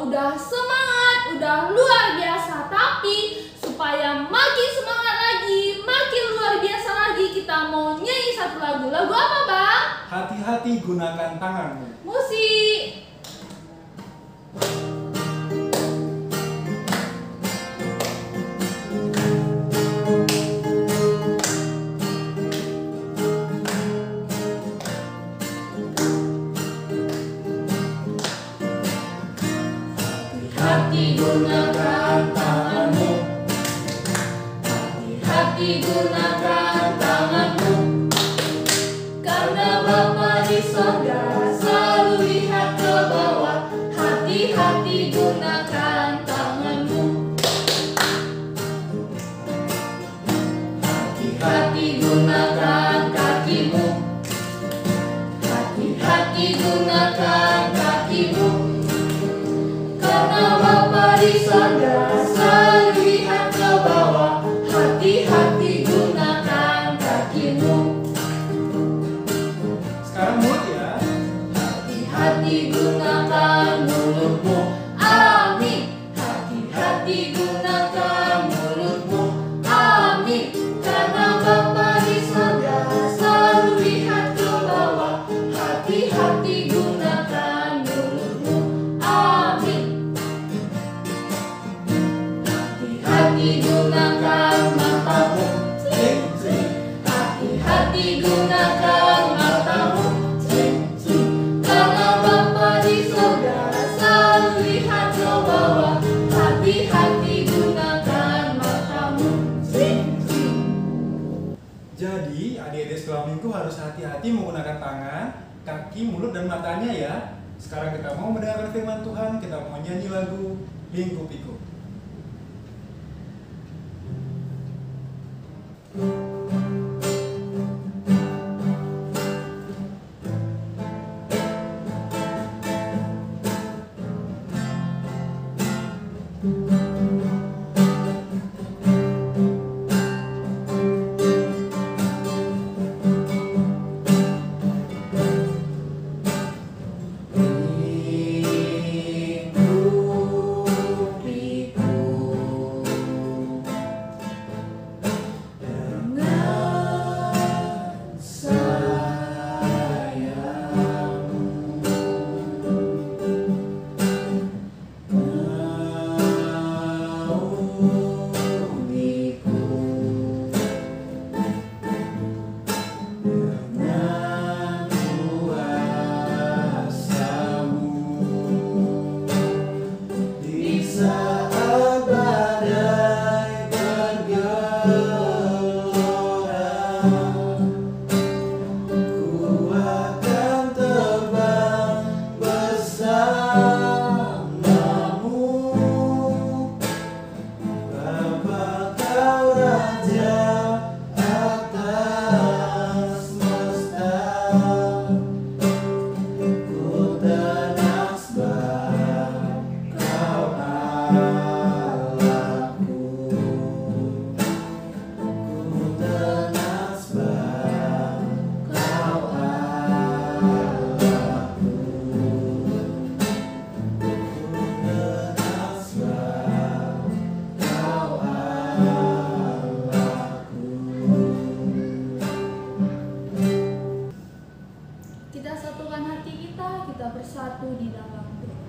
udah semangat, udah luar biasa. Tapi supaya makin semangat lagi, makin luar biasa lagi, kita mau nyanyi satu lagu. Lagu apa, Bang? Hati-hati gunakan tanganmu. Musik. Hati-hati gunakan tanganmu. Hati-hati gunakan tanganmu. Karena Bapa di sorga selalu lihat ke bawah. Hati-hati gunakan tanganmu. Hati-hati gunakan kakimu. Hati-hati gunakan kakimu. Karena Bapa di sorga selalu lihat ke bawah. Hati-hati gunakan kakimu. Sekarang mulut ya. Hati-hati gunakan mulutmu. Amin. Hati-hati gunakan mulutmu. Amin. Karena Bapa di sorga selalu lihat ke bawah. Hati-hati gunakan mulutmu. Amin. Hati-hati gunakan matamu. Hati-hati gunakan matamu. Karena Bapa di sorga selalu lihat ke bawah. Hati-hati gunakan matamu. Jadi adik-adik sekolah minggu harus hati-hati menggunakan tangan, kaki, mulut, dan matanya ya. Sekarang kita mau mendengarkan firman Tuhan, kita mau nyanyi lagu Lingkup Pikuk. Kita satukan hati kita bersatu di dalam doa.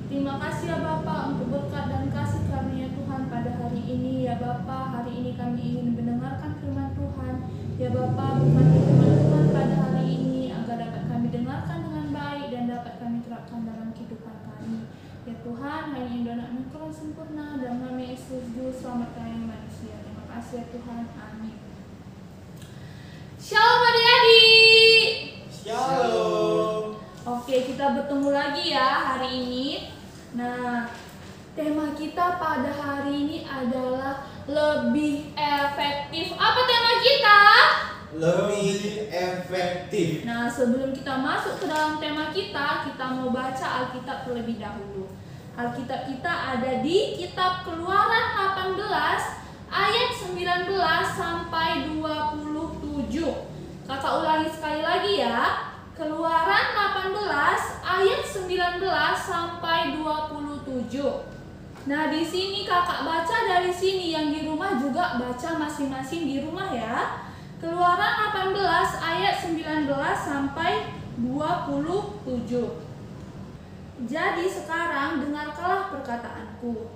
Terima kasih ya Bapa untuk berkat dan kasih karunia Tuhan pada hari ini ya Bapa. Hari ini kami ingin mendengarkan firman Tuhan. Ya Bapa, berkati firman Tuhan pada hari ini agar dapat kami dengarkan dengan baik dan dapat kami terapkan dalam kehidupan kami. Ya Tuhan, hanya Indonesia Engkau yang sempurna dalam nama Yesus Juru Selamat kami manusia. Terima kasih ya Tuhan. Amin. Shalom adik-adik. Shalom. Oke, kita bertemu lagi ya hari ini. Nah, tema kita pada hari ini adalah lebih efektif. Apa tema kita? Lebih efektif. Nah, sebelum kita masuk ke dalam tema kita mau baca Alkitab terlebih dahulu. Alkitab kita ada di Kitab Keluaran 18 ayat 19 sampai 27. Kakak ulangi sekali lagi ya. Keluaran 18 ayat 19 sampai 27. Nah, di sini kakak baca dari sini, yang di rumah juga baca masing-masing di rumah ya. Keluaran 18 ayat 19 sampai 27. Jadi sekarang dengarkanlah perkataanku.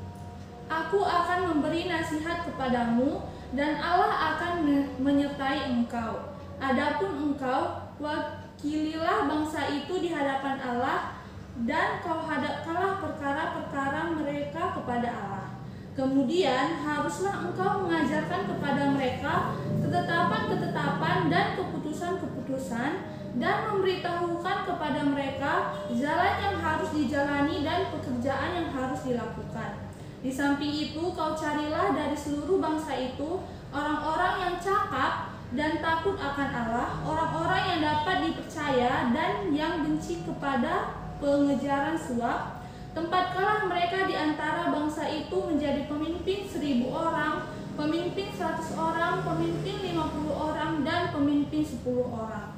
Aku akan memberi nasihat kepadamu dan Allah akan menyertai engkau. Adapun engkau, wakililah bangsa itu di hadapan Allah dan kau hadapkanlah perkara-perkara mereka kepada Allah. Kemudian haruslah engkau mengajarkan kepada mereka ketetapan-ketetapan dan keputusan-keputusan dan memberitahukan kepada mereka jalan yang harus dijalani dan pekerjaan yang harus dilakukan. Di samping itu kau carilah dari seluruh bangsa itu orang-orang yang cakap dan takut akan Allah, orang-orang yang dapat dipercaya dan yang benci kepada pengejaran suap. Tempatkanlah mereka di antara bangsa itu menjadi pemimpin 1.000 orang, pemimpin 100 orang, pemimpin 50 orang, dan pemimpin 10 orang.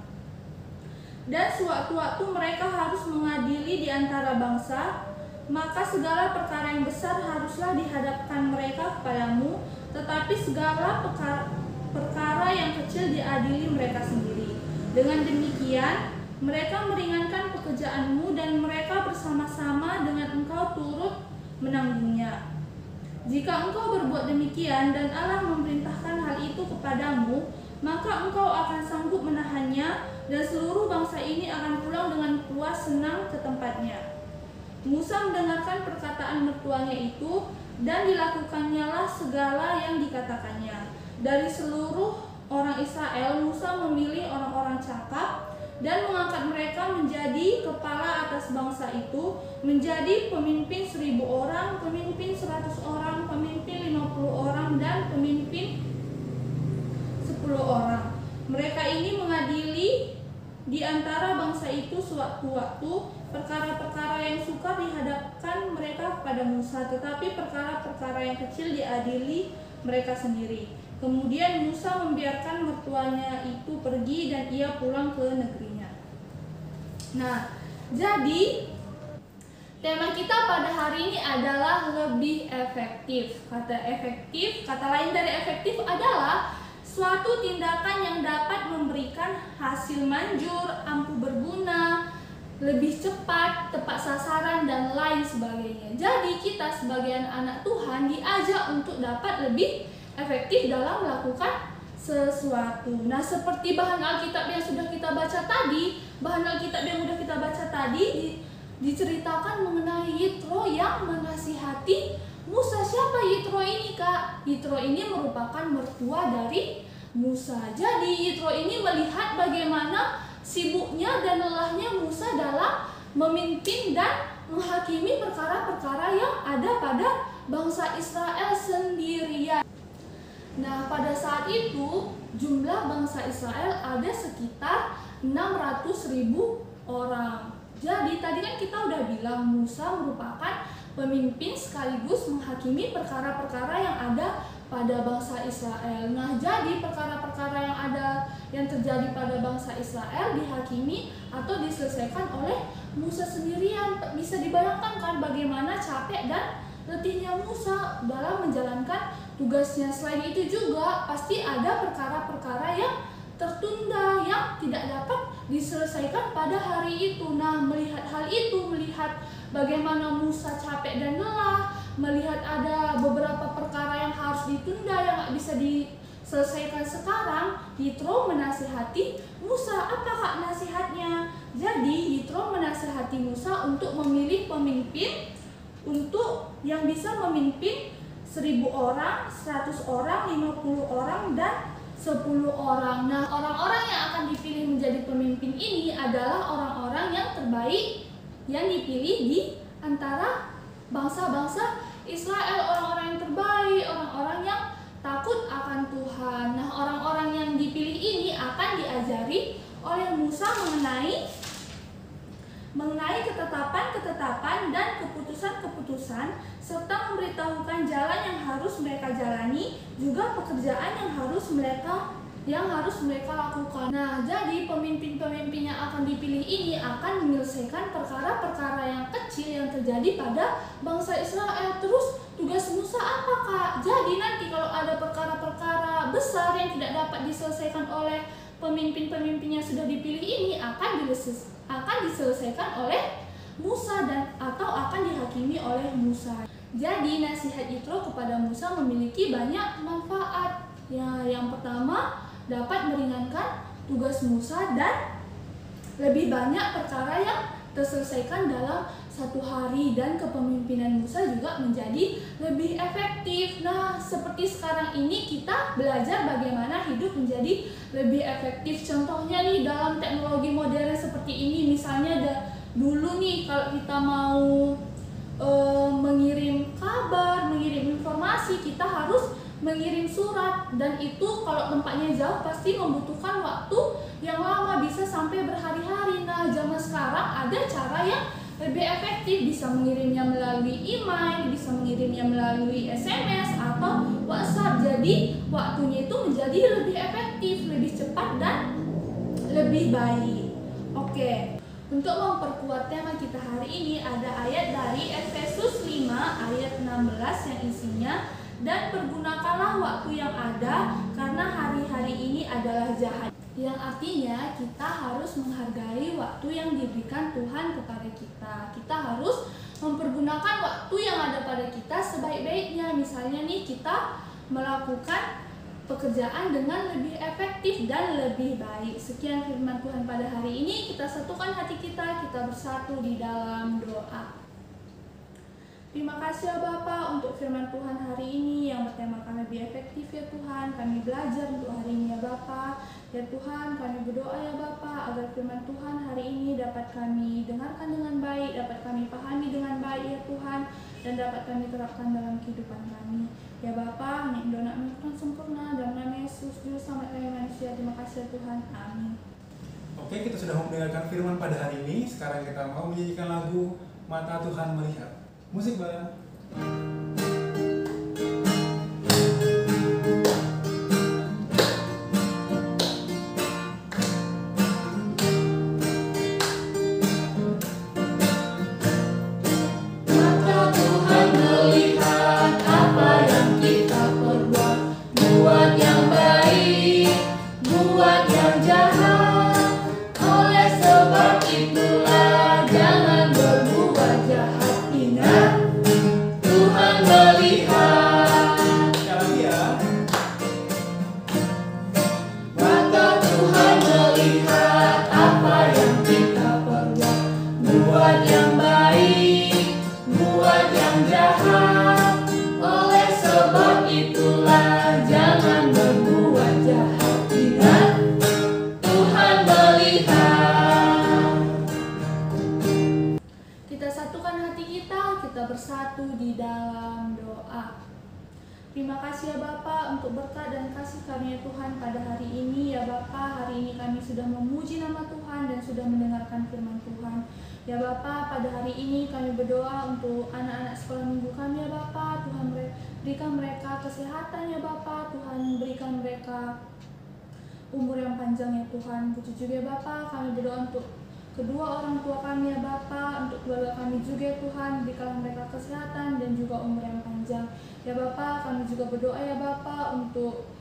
Dan sewaktu-waktu mereka harus mengadili di antara bangsa, maka segala perkara yang besar haruslah dihadapkan mereka kepadamu, tetapi segala perkara yang kecil diadili mereka sendiri. Dengan demikian, mereka meringankan pekerjaanmu dan mereka bersama-sama dengan engkau turut menanggungnya. Jika engkau berbuat demikian dan Allah memerintahkan hal itu kepadamu, maka engkau akan sanggup menahannya dan seluruh bangsa ini akan pulang dengan puas senang ke tempatnya. Musa mendengarkan perkataan mertuanya itu dan dilakukannya segala yang dikatakannya. Dari seluruh orang Israel, Musa memilih orang-orang cakap dan mengangkat mereka menjadi kepala atas bangsa itu, menjadi pemimpin 1.000 orang, pemimpin 100 orang, pemimpin 50 orang, dan pemimpin 10 orang. Mereka ini mengadili di antara bangsa itu sewaktu-waktu perkara-perkara yang sukar dihadapkan mereka kepada Musa, tetapi perkara-perkara yang kecil diadili mereka sendiri. Kemudian Musa membiarkan mertuanya itu pergi dan ia pulang ke negerinya. Nah, jadi tema kita pada hari ini adalah lebih efektif. Kata efektif, kata lain dari efektif adalah suatu tindakan yang dapat memberikan hasil manjur, ampuh berguna, lebih cepat, tepat sasaran, dan lain sebagainya. Jadi kita sebagai anak Tuhan diajak untuk dapat lebih efektif dalam melakukan sesuatu. Nah, seperti bahan Alkitab yang sudah kita baca tadi, diceritakan mengenai Yitro yang menasihati Musa. Siapa Yitro ini, Kak? Yitro ini merupakan mertua dari Musa. Jadi Yitro ini melihat bagaimana sibuknya dan lelahnya Musa dalam memimpin dan menghakimi perkara-perkara yang ada pada bangsa Israel sendirian. Nah, pada saat itu jumlah bangsa Israel ada sekitar 600.000 orang. Jadi tadi kan kita udah bilang Musa merupakan pemimpin sekaligus menghakimi perkara-perkara yang ada pada bangsa Israel. Nah, jadi perkara-perkara yang terjadi pada bangsa Israel dihakimi atau diselesaikan oleh Musa sendirian. Bisa dibayangkan kan bagaimana capek dan letihnya Musa dalam menjalankan tugasnya. Selain itu juga pasti ada perkara-perkara yang tertunda yang tidak dapat diselesaikan pada hari itu. Nah, melihat hal itu, melihat bagaimana Musa capek dan lelah, melihat ada beberapa perkara yang harus ditunda yang nggak bisa diselesaikan sekarang, Yitro menasihati Musa. Apakah nasihatnya? Jadi Yitro menasihati Musa untuk memilih pemimpin untuk yang bisa memimpin 1.000 orang, 100 orang, 50 orang, dan 10 orang. Nah, orang-orang yang akan dipilih menjadi pemimpin ini adalah orang-orang yang terbaik yang dipilih di antara bangsa-bangsa Israel, orang-orang yang terbaik, orang-orang yang takut akan Tuhan. Nah, orang-orang yang dipilih ini akan diajari oleh Musa mengenai ketetapan-ketetapan dan keputusan-keputusan, serta memberitahukan jalan yang harus mereka jalani, juga pekerjaan yang harus mereka yang harus mereka lakukan. Nah, jadi pemimpin-pemimpin yang akan dipilih ini akan menyelesaikan perkara-perkara yang kecil yang terjadi pada bangsa Israel. Terus tugas Musa apa, Kak? Jadi nanti kalau ada perkara-perkara besar yang tidak dapat diselesaikan oleh pemimpin-pemimpin yang sudah dipilih ini akan diselesaikan oleh Musa dan atau akan dihakimi oleh Musa. Jadi nasihat Yitro kepada Musa memiliki banyak manfaat. Ya, yang pertama dapat meringankan tugas Musa dan lebih banyak perkara yang terselesaikan dalam satu hari, dan kepemimpinan Musa juga menjadi lebih efektif. Nah, seperti sekarang ini kita belajar bagaimana hidup menjadi lebih efektif. Contohnya nih dalam teknologi modern seperti ini, misalnya dulu nih kalau kita mau mengirim kabar, mengirim informasi, kita harus mengirim surat, dan itu kalau tempatnya jauh pasti membutuhkan waktu yang lama, bisa sampai berhari-hari. Nah, zaman sekarang ada cara yang lebih efektif, bisa mengirimnya melalui email, bisa mengirimnya melalui SMS atau WhatsApp. Jadi waktunya itu menjadi lebih efektif, lebih cepat dan lebih baik. Oke, untuk memperkuat tema kita hari ini ada ayat dari Efesus 5 ayat 16 yang isinya, dan pergunakanlah waktu yang ada karena hari-hari ini adalah jahat. Yang artinya kita harus menghargai waktu yang diberikan Tuhan kepada kita. Kita harus mempergunakan waktu yang ada pada kita sebaik-baiknya. Misalnya nih, kita melakukan pekerjaan dengan lebih efektif dan lebih baik. Sekian firman Tuhan pada hari ini. Kita satukan hati kita bersatu di dalam doa. Terima kasih ya Bapa untuk firman Tuhan hari ini yang bertemakan lebih efektif ya Tuhan. Kami belajar untuk hari ini ya Bapa. Ya Tuhan, kami berdoa ya Bapa agar firman Tuhan hari ini dapat kami dengarkan dengan baik, dapat kami pahami dengan baik ya Tuhan, dan dapat kami terapkan dalam kehidupan kami. Ya Bapa, hanya Indonak Tuhan sempurna, dalam nama Yesus, Juru Selamat kami manusia. Terima kasih ya Tuhan. Amin. Oke, kita sudah mau mendengarkan firman pada hari ini. Sekarang kita mau menyanyikan lagu Mata Tuhan Melihat. Musik Bang. Bersatu di dalam doa. Terima kasih ya Bapa untuk berkat dan kasih karunia Tuhan pada hari ini ya Bapa. Hari ini kami sudah memuji nama Tuhan dan sudah mendengarkan firman Tuhan. Ya Bapa, pada hari ini kami berdoa untuk anak-anak sekolah minggu kami ya Bapa. Tuhan berikan mereka kesehatan ya Bapa. Tuhan berikan mereka umur yang panjang ya Tuhan. Puji juga ya Bapa, kami berdoa untuk kedua orang tua kami ya Bapa, untuk keluarga kami juga ya Tuhan, berikanlah mereka kesehatan dan juga umur yang panjang. Ya Bapa, kami juga berdoa ya Bapa untuk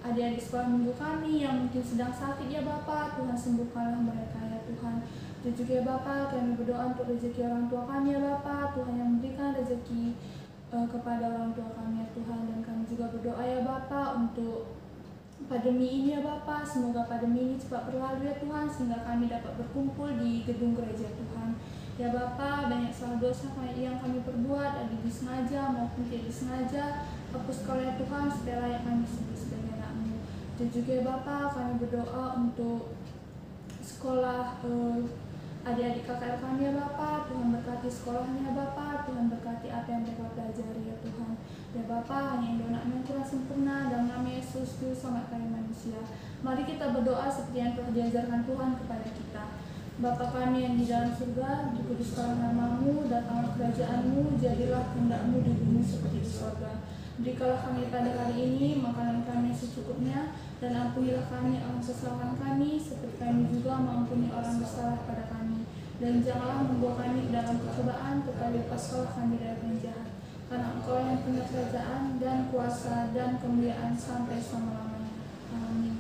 adik-adik sekolah minggu kami yang mungkin sedang sakit ya Bapa, Tuhan sembuhkanlah mereka ya Tuhan. Dan juga ya Bapa, kami berdoa untuk rezeki orang tua kami ya Bapa, Tuhan yang memberikan rezeki kepada orang tua kami ya Tuhan. Dan kami juga berdoa ya Bapa untuk pandemi ini ya Bapa, semoga pandemi ini cepat berlalu ya Tuhan, sehingga kami dapat berkumpul di gedung gereja Tuhan. Ya Bapa, banyak salah dosa yang kami perbuat, ada disengaja maupun tidak disengaja, hapuskanlah ya Tuhan supaya layak kami disebut sebagai anak-Mu. Dan juga ya Bapa, kami berdoa untuk sekolah adik-adik KKR kami ya Bapa, Tuhan berkati sekolahnya ya Bapa, Tuhan berkati apa yang mereka pelajari ya Tuhan. Ya Bapa, hanya Indonak yang kurang sempurna, dalam nama Yesus, Juru Selamat kami manusia. Mari kita berdoa seperti yang telah diajarkan Tuhan kepada kita. Bapa kami yang di dalam surga, dikuduskanlah nama-Mu, datanglah kerajaan-Mu, jadilah kehendak-Mu di bumi seperti di surga. Berikanlah kami pada hari ini makanan kami secukupnya, dan ampunilah kami akan kesalahan kami, seperti kami juga mengampuni orang bersalah pada kami. Dan janganlah membawa kami ke dalam percobaan, tetapi lepaskanlah kami dari yang jahat. Karena Engkau yang punya kerajaan dan kuasa dan kemuliaan sampai selama-lamanya. Amin.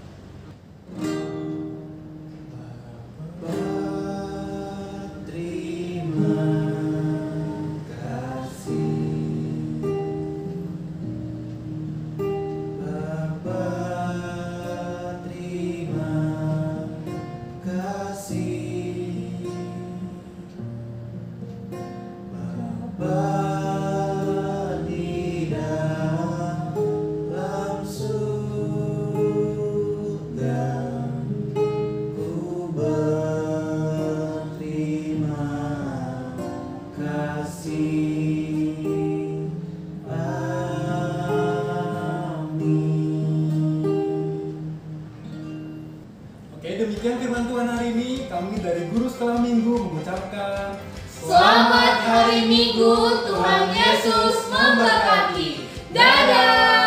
Oke, demikian firman Tuhan hari ini. Kami dari Guru Sekolah Minggu mengucapkan Selamat hari Minggu, Tuhan Yesus memberkati. Dadah!